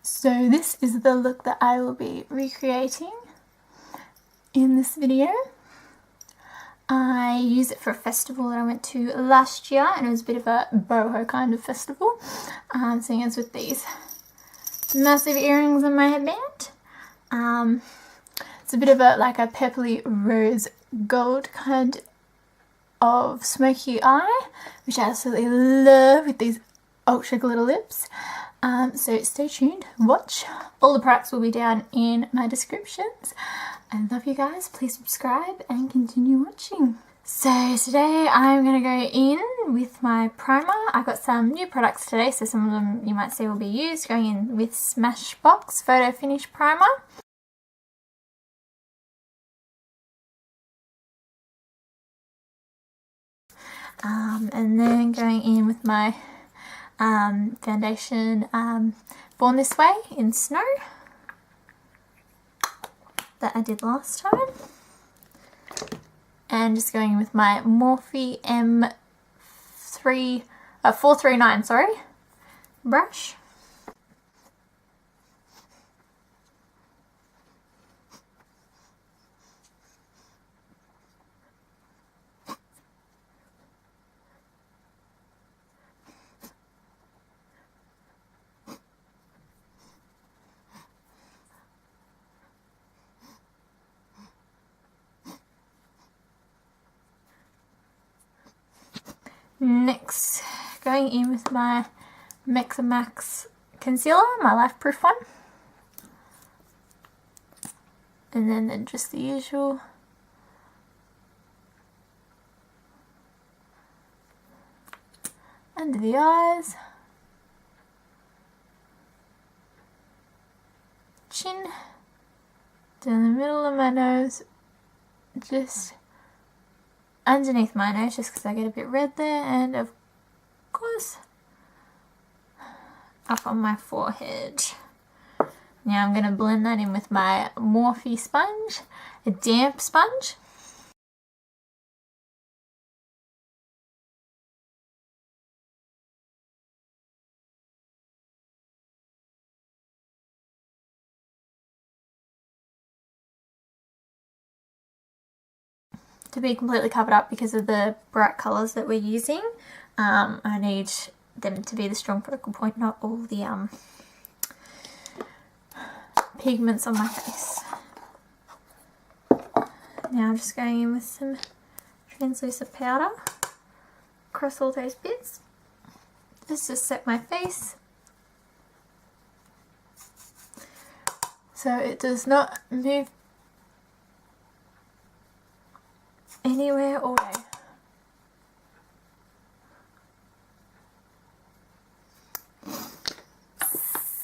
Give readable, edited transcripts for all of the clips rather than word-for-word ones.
So this is the look that I will be recreating in this video. I used it for a festival that I went to last year, and it was a bit of a boho kind of festival, seeing as with these massive earrings on my headband. It's a bit of a like a purpley rose gold kind of smoky eye, which I absolutely love with these ultra glitter lips. So stay tuned, watch. All the products will be down in my descriptions. I love you guys. Please subscribe and continue watching. So today I'm going to go in with my primer. I got some new products today, so some of them you might see will be used. Going in with Smashbox Photofinish Primer. And then going in with my foundation Born This Way in Snow that I did last time, and just going with my Morphe M439 brush. Next, going in with my Mecca Max concealer, my Life Proof one, and then just the usual under the eyes, chin, down the middle of my nose, just underneath my nose just because I get a bit red there, and of course up on my forehead. Now I'm going to blend that in with my Morphe sponge, a damp sponge. To be completely covered up because of the bright colours that we're using. I need them to be the strong focal point, not all the pigments on my face. Now I'm just going in with some translucent powder across all those bits. Let's just set my face so it does not move anywhere all day.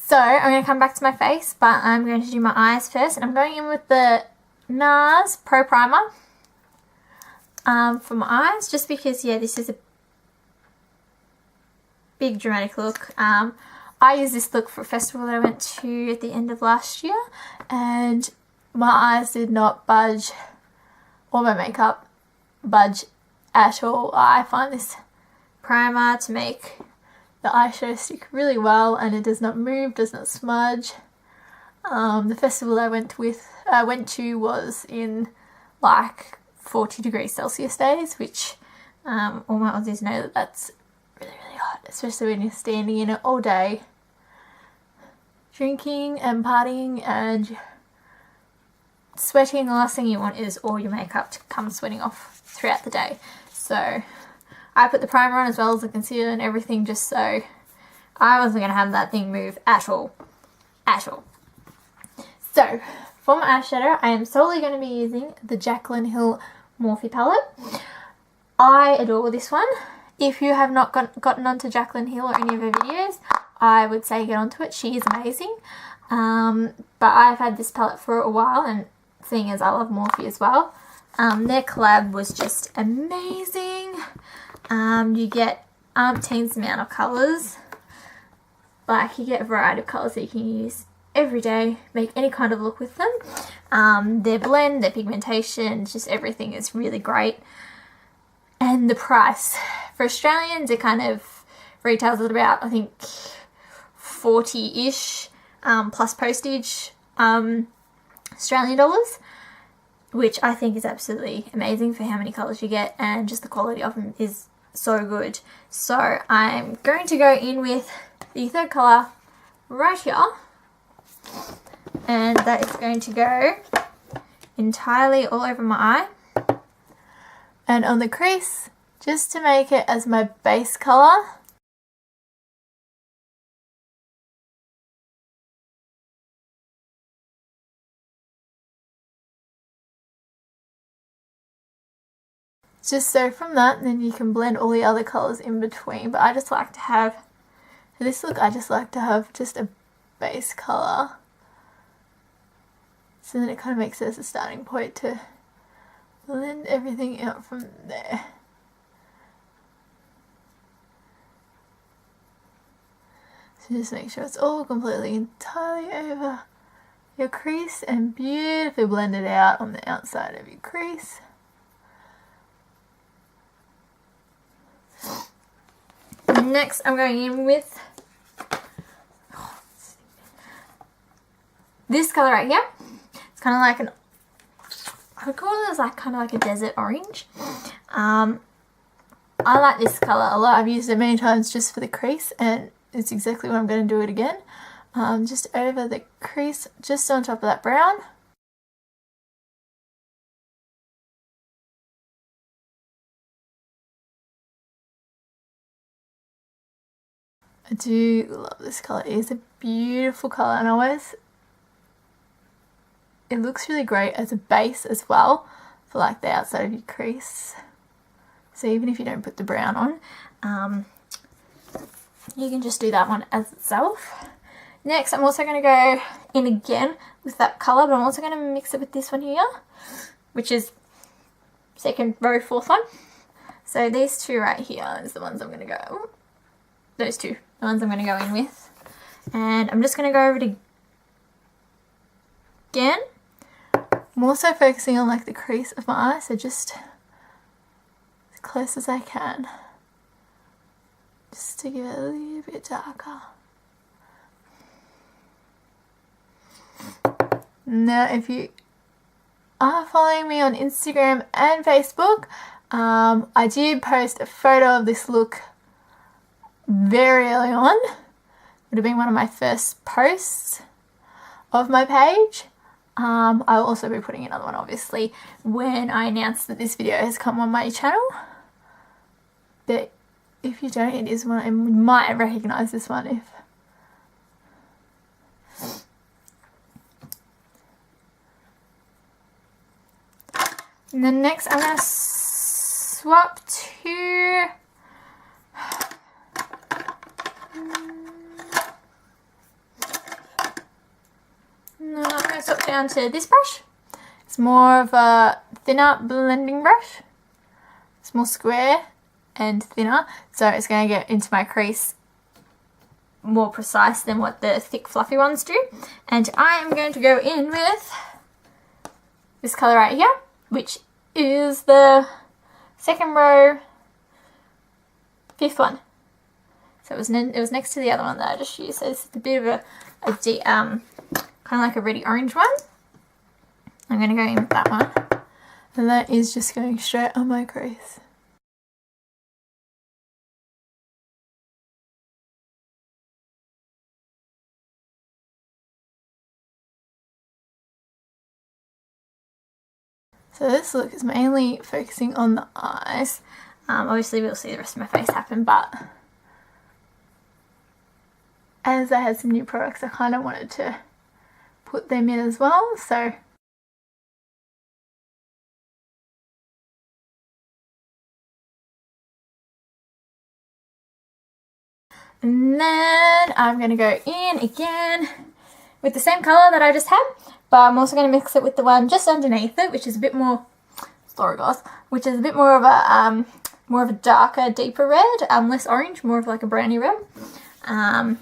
So I'm going to come back to my face, but I'm going to do my eyes first, and I'm going in with the NARS Pro Primer for my eyes, just because, yeah, this is a big dramatic look. I used this look for a festival that I went to at the end of last year, and my eyes did not budge, or my makeup budge at all. I find this primer to make the eyeshadow stick really well, and it does not move, does not smudge. The festival I went to was in like 40 degrees Celsius days, which all my Aussies know that that's really, really hot, especially when you're standing in it all day, drinking and partying and sweating. The last thing you want is all your makeup to come sweating off throughout the day. So I put the primer on as well as the concealer and everything, just so I wasn't going to have that thing move at all. So for my eyeshadow, I am solely going to be using the Jaclyn Hill Morphe palette. I adore this one. If you have not gotten onto Jaclyn Hill or any of her videos, I would say get onto it. She is amazing. But I've had this palette for a while, and seeing as I love Morphe as well, their collab was just amazing. You get umpteen's amount of colours. Like, you get a variety of colours that you can use every day, make any kind of look with them. Their blend, their pigmentation, just everything is really great. And the price for Australians, it kind of retails at about, I think, 40-ish. plus postage Australian dollars, which I think is absolutely amazing for how many colours you get, and just the quality of them is so good. So I'm going to go in with the third colour right here, and that is going to go entirely all over my eye and on the crease, just to make it as my base colour. Just so from that, then you can blend all the other colours in between. But I just like to have, for this look, I just like to have just a base colour. So then it kind of makes it as a starting point to blend everything out from there. So just make sure it's all completely entirely over your crease and beautifully blended out on the outside of your crease. Next, I'm going in with this colour right here. It's kind of like an, I would call it as like kind of like a desert orange. I like this colour a lot. I've used it many times just for the crease, and it's exactly what I'm going to do it again. Just over the crease, just on top of that brown. I do love this colour. It is a beautiful colour, and it looks really great as a base as well for like the outside of your crease. So even if you don't put the brown on, you can just do that one as itself. Next, I'm also going to go in again with that colour, but I'm also going to mix it with this one here, which is second row, fourth one. So these two right here is the ones I'm going to go, those two, the ones I'm going to go in with. And I'm just going to go over it again. I'm also focusing on like the crease of my eye, so just as close as I can, just to give it a little bit darker. Now if you are following me on Instagram and Facebook, I did post a photo of this look very early on. It would have been one of my first posts of my page. I'll also be putting another one obviously when I announce that this video has come on my channel. But if you don't, it is one, and you might recognise this one if. And then next I'm going to swap to no, I'm going to swap down to this brush. It's more of a thinner blending brush. It's more square and thinner, so it's going to get into my crease more precise than what the thick fluffy ones do. And I am going to go in with this colour right here, which is the second row, fifth one. So it was next to the other one that I just used. So it's a bit of a deep, kind of like a reddy orange one. I'm going to go in with that one, and that is just going straight on my crease. So this look is mainly focusing on the eyes. Obviously we'll see the rest of my face happen, but as I had some new products, I kind of wanted to put them in as well. So and then I'm going to go in again with the same colour that I just had, but I'm also going to mix it with the one just underneath it, which is a bit more, sorry guys, which is a bit more of a darker, deeper red, less orange, more of like a brownie red. I'm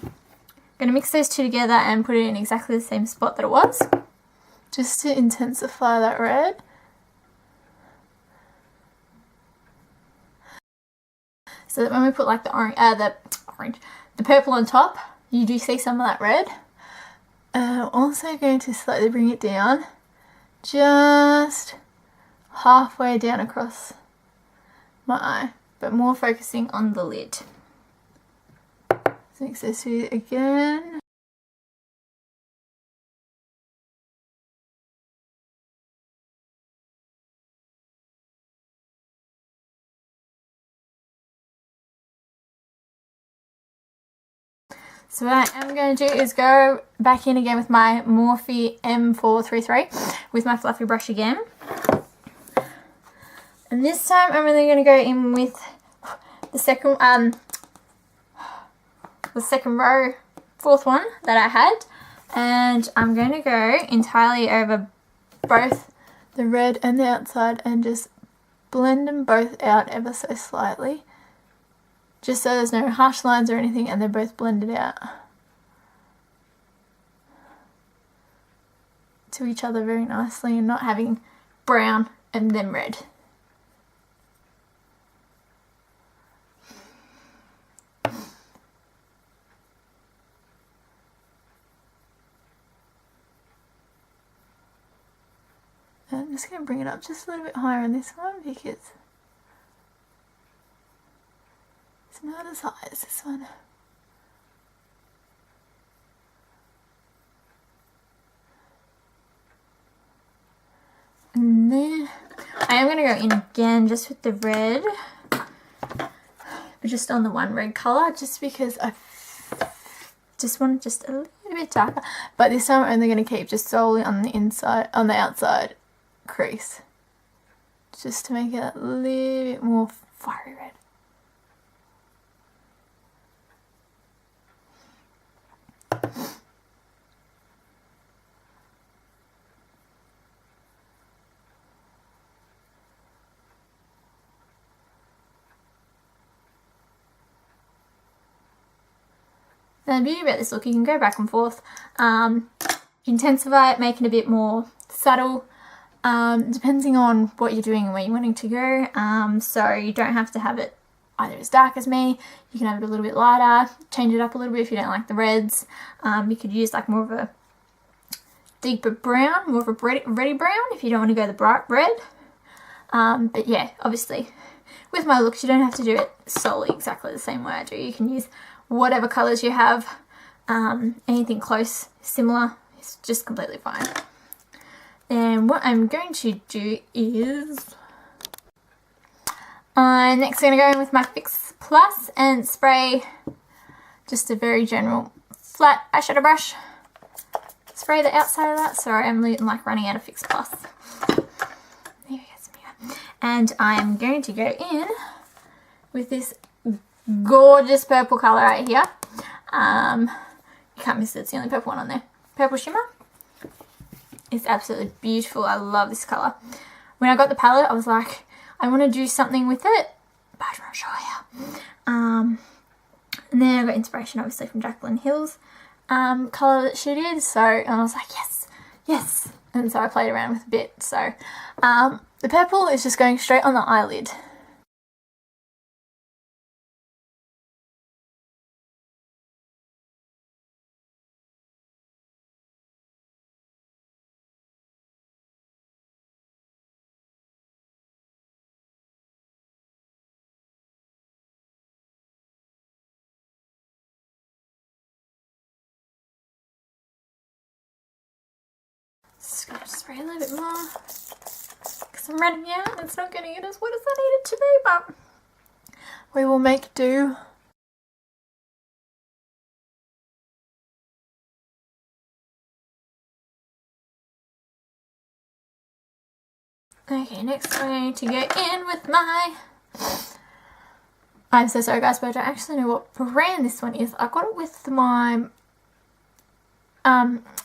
going to mix those two together and put it in exactly the same spot that it was, just to intensify that red. So that when we put like the purple on top, you do see some of that red. And I'm also going to slightly bring it down, just halfway down across my eye, but more focusing on the lid. So mix those two again. So what I am going to do is go back in again with my Morphe M433 with my fluffy brush again. And this time I'm really going to go in with the second row, fourth one that I had. And I'm going to go entirely over both the red and the outside and just blend them both out ever so slightly. Just so there's no harsh lines or anything and they're both blended out to each other very nicely and not having brown and then red. And I'm just going to bring it up just a little bit higher on this one because it's not as high as this one. And then I am going to go in again just with the red, but just on the one red colour, just because I just want just a little bit darker. But this time I'm only going to keep just solely on the inside, on the outside crease, just to make it a little bit more fiery red. Now the beauty about this look, you can go back and forth, intensify it, make it a bit more subtle, depending on what you're doing and where you're wanting to go. So you don't have to have it either as dark as me, you can have it a little bit lighter, change it up a little bit if you don't like the reds. You could use like more of a deeper brown, more of a reddy brown if you don't want to go the bright red. But yeah, obviously with my looks you don't have to do it solely exactly the same way I do. You can use whatever colours you have, anything close, similar, is just completely fine. And what I'm going to do is, I'm next going to go in with my Fix Plus and spray just a very general flat eyeshadow brush. Spray the outside of that. Sorry, I'm like running out of Fix Plus. There we go. And I'm going to go in with this gorgeous purple colour right here. You can't miss it, it's the only purple one on there. Purple Shimmer. It's absolutely beautiful. I love this colour. When I got the palette, I was like, I want to do something with it, but I don't show you. And then I got inspiration obviously from Jaclyn Hill's colour that she did. So, and I was like, yes, yes. And so I played around with a bit. So, the purple is just going straight on the eyelid. Just going to spray a little bit more because I'm running out. It's not going to get as wet as I need it to be, but we will make do. Okay, next I'm going to go in with my, I'm so sorry guys, but I don't actually know what brand this one is. I got it with my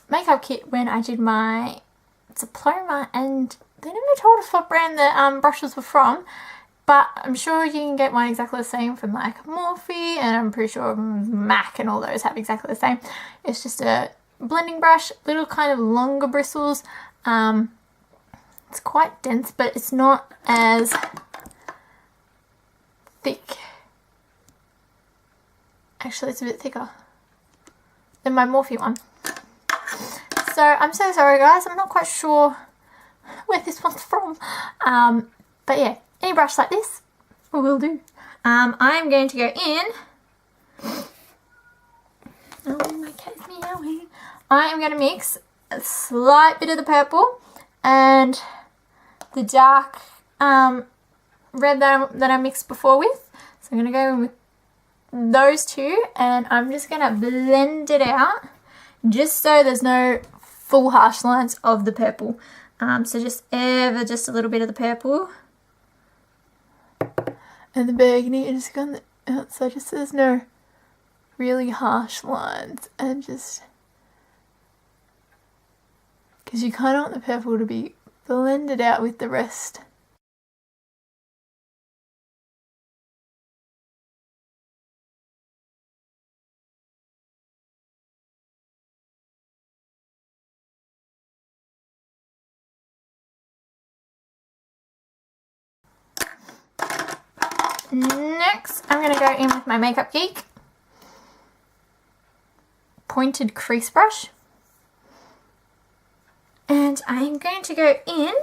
makeup kit when I did my diploma, and they never told us what brand the brushes were from, but I'm sure you can get one exactly the same from like Morphe, and I'm pretty sure MAC and all those have exactly the same. It's just a blending brush, little kind of longer bristles. It's quite dense, but it's not as thick. Actually, it's a bit thicker than my Morphe one. So I'm so sorry guys, I'm not quite sure where this one's from. But yeah, any brush like this will do. I'm going to go in. Oh, my cat's meowing. I am going to mix a slight bit of the purple and the dark red that I mixed before with. So I'm going to go in with those two, and I'm just going to blend it out just so there's no full harsh lines of the purple. So just a little bit of the purple and the burgundy, and just go on the outside just so there's no really harsh lines, and just because you kind of want the purple to be blended out with the rest. Next, I'm going to go in with my Makeup Geek pointed crease brush, and I'm going to go in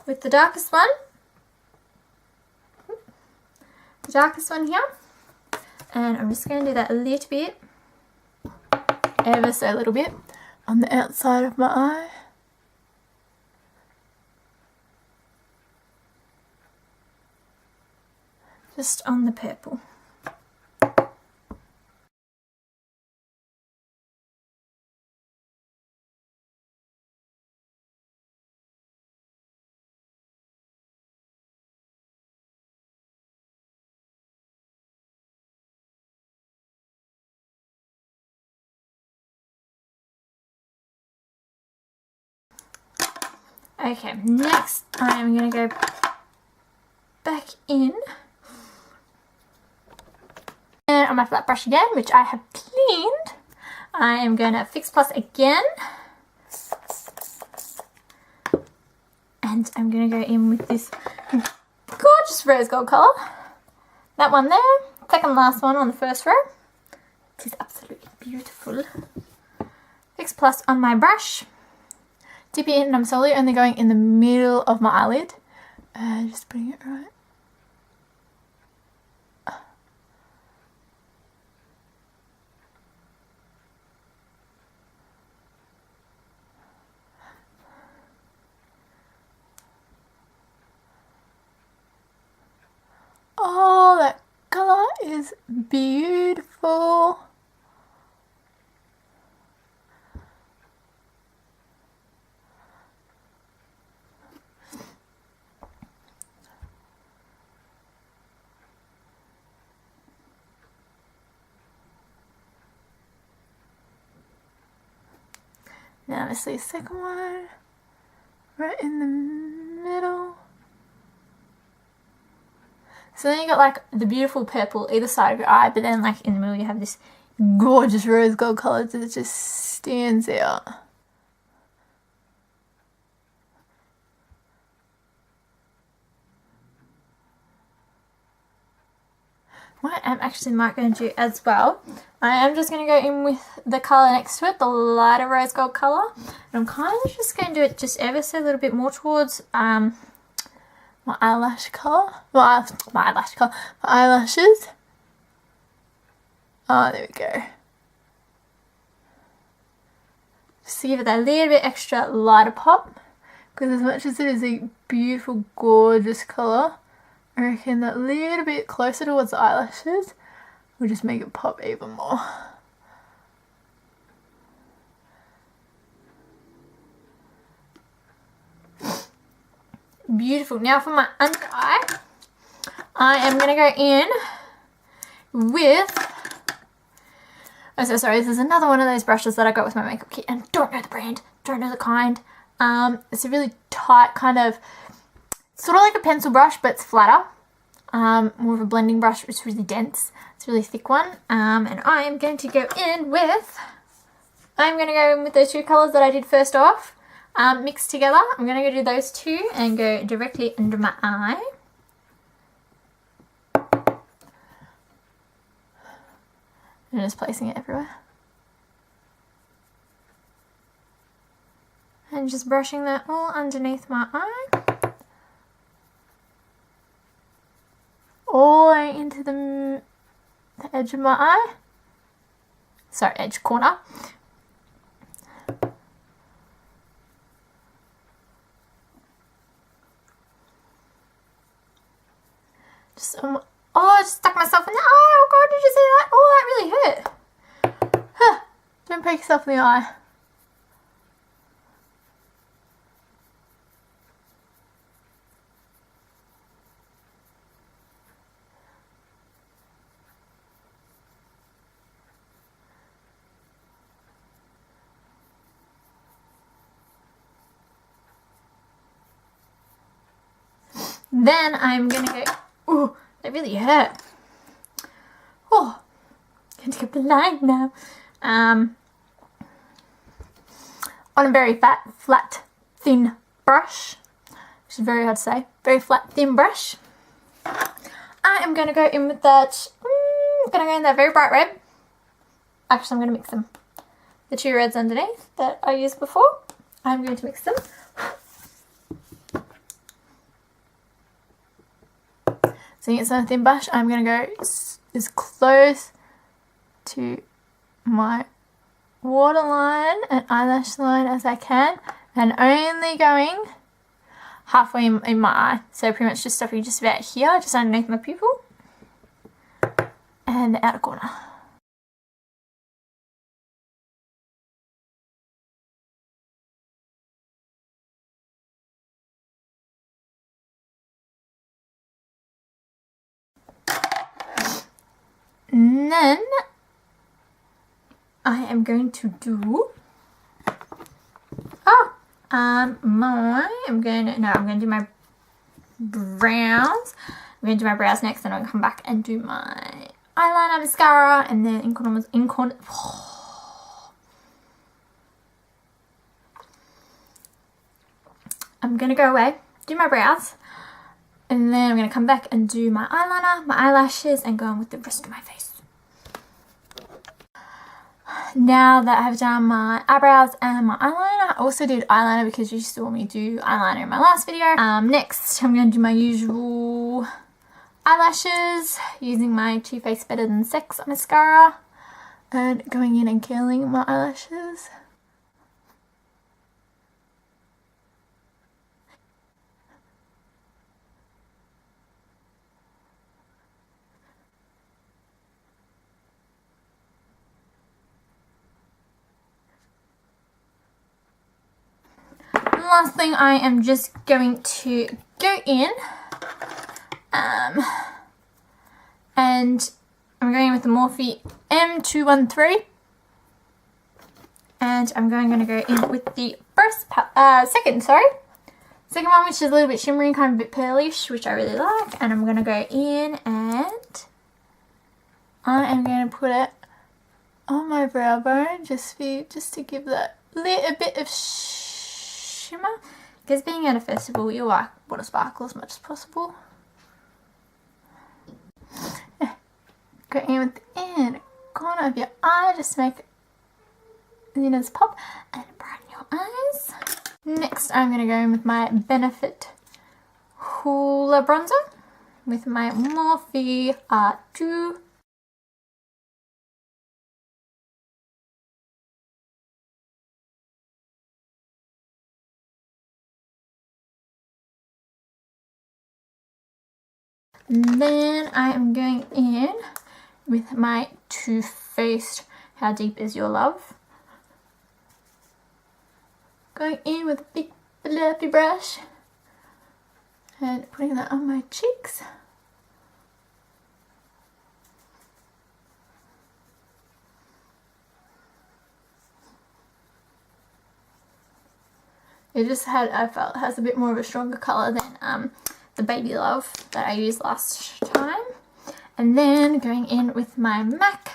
with the darkest one here, and I'm just going to do that a little bit, ever so little bit, on the outside of my eye. Just on the purple. Okay, next I'm going to go back in and on my flat brush again, which I have cleaned. I am going to Fix Plus again, and I'm going to go in with this gorgeous rose gold colour. That one there, second last one on the first row. It is absolutely beautiful. Fix Plus on my brush. Dip it in, and I'm solely only going in the middle of my eyelid. Just putting it right. Oh, that colour is beautiful. Now let's see the second one, right in the middle. So then you got like the beautiful purple either side of your eye, but then like in the middle you have this gorgeous rose gold colour that just stands out. What I'm actually might going to do as well, I am just going to go in with the colour next to it, the lighter rose gold colour. And I'm kind of just going to do it just ever so a little bit more towards my eyelash colour. My eyelashes. Oh, there we go. Just to give it that little bit extra lighter pop. Because as much as it is a beautiful, gorgeous colour, I reckon that little bit closer towards the eyelashes will just make it pop even more. Beautiful. Now for my under eye, I am going to go in with, oh so sorry, this is another one of those brushes that I got with my makeup kit and don't know the brand, don't know the kind. It's a really tight kind of, sort of like a pencil brush, but it's flatter. More of a blending brush. It's really dense. It's a really thick one. And I am going to go in with, those two colours that I did first off, mixed together. I'm going to go do those two and go directly under my eye. And just placing it everywhere. And just brushing that all underneath my eye. All the way into the edge of my eye. Sorry, edge corner. Just, oh, I just stuck myself in the eye. Oh god, did you see that? Oh, that really hurt. Huh. Don't poke yourself in the eye. Then I'm gonna go, ooh, that really hurt. Oh, going to get the line now. On a very flat, thin brush, which is very hard to say, very flat, thin brush. I am gonna go in with that, gonna go in that very bright red. Actually, I'm gonna mix them. The two reds underneath that I used before, I'm going to mix them. So it's on a thin brush. I'm going to go as close to my waterline and eyelash line as I can, and only going halfway in my eye. So pretty much just stopping just about here, just underneath my pupil and the outer corner. And then I am going to do I'm going to do my brows. I'm going to do my brows next, and I'm going to come back and do my eyeliner, mascara, and then I'm going to go away, do my brows, and then I'm going to come back and do my eyeliner, my eyelashes, and go on with the rest of my face. Now that I've done my eyebrows and my eyeliner, I also did eyeliner because you saw me do eyeliner in my last video. Next, I'm going to do my usual eyelashes using my Too Faced Better Than Sex mascara and going in and curling my eyelashes. Last thing, I am just going to go in and I'm going with the Morphe M213, and I'm going to go in with the second one, which is a little bit shimmery, kind of a bit pearlish, which I really like, and I'm going to go in and I am going to put it on my brow bone just to give that little bit of shimmer, because being at a festival, you want to sparkle as much as possible. Go in with the inner corner of your eye just to make the nose pop and brighten your eyes. Next, I'm going to go in with my Benefit Hoola bronzer with my Morphe R2. And then I am going in with my Too Faced How Deep Is Your Love. Going in with a big fluffy brush and putting that on my cheeks. I felt it has a bit more of a stronger colour than the Baby Love that I used last time. And then going in with my MAC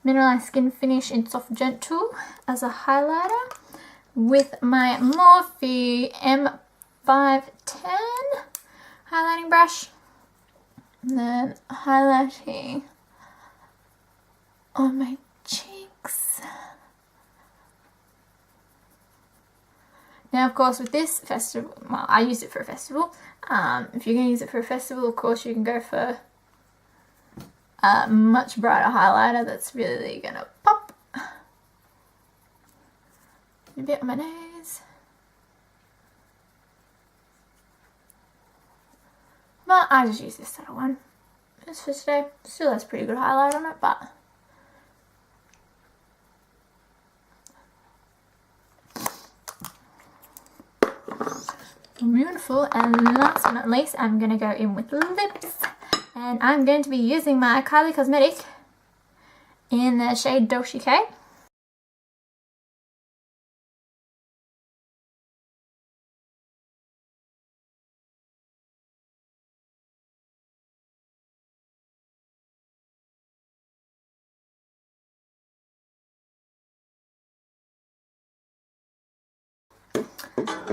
Mineralize Skinfinish in Soft Gentle as a highlighter with my Morphe M510 highlighting brush. And then highlighting on my cheeks. Now, of course, with this festival, well, I used it for a festival. If you're going to use it for a festival, of course, you can go for a much brighter highlighter that's really going to pop. A bit on my nose. But I just use this little one just for today. Still has pretty good highlight on it, but beautiful. And last but not least, I'm going to go in with lips. And I'm going to be using my Kylie Cosmetic in the shade Dolce.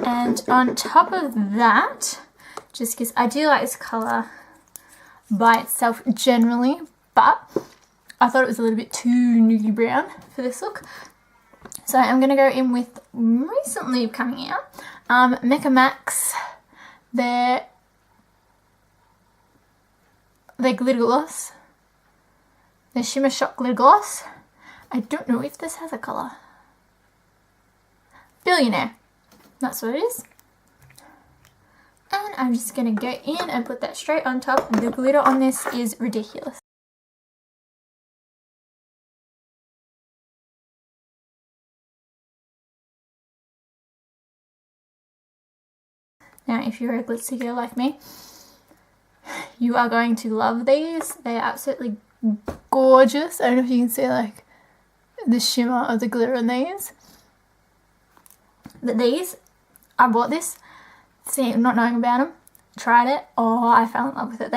And on top of that, just because I do like this colour by itself generally, but I thought it was a little bit too nudie brown for this look. So I'm going to go in with recently coming out, Mecca Max, their glitter gloss, their Shimmer Shock glitter gloss. I don't know if this has a colour. Billionaire. That's what it is. And I'm just going to go in and put that straight on top. The glitter on this is ridiculous. Now, if you're a glitzy girl like me, you are going to love these. They are absolutely gorgeous. I don't know if you can see like the shimmer of the glitter on these. But these, I bought this, not knowing about them, tried it, oh, I fell in love with it.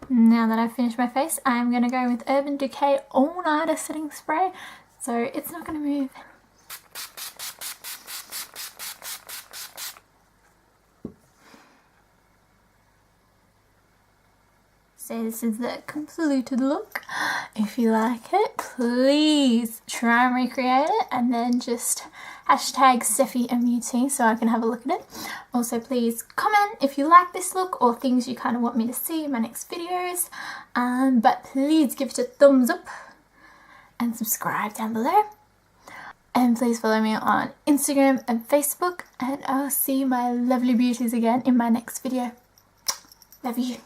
Now that I've finished my face, I'm going to go with Urban Decay All Nighter Setting Spray, so it's not going to move. So this is the completed look. If you like it, please try and recreate it, and then just hashtag Stephie MUT so I can have a look at it. Also, please comment if you like this look or things you kind of want me to see in my next videos. But please give it a thumbs up and subscribe down below. And please follow me on Instagram and Facebook, and I'll see my lovely beauties again in my next video. Love you.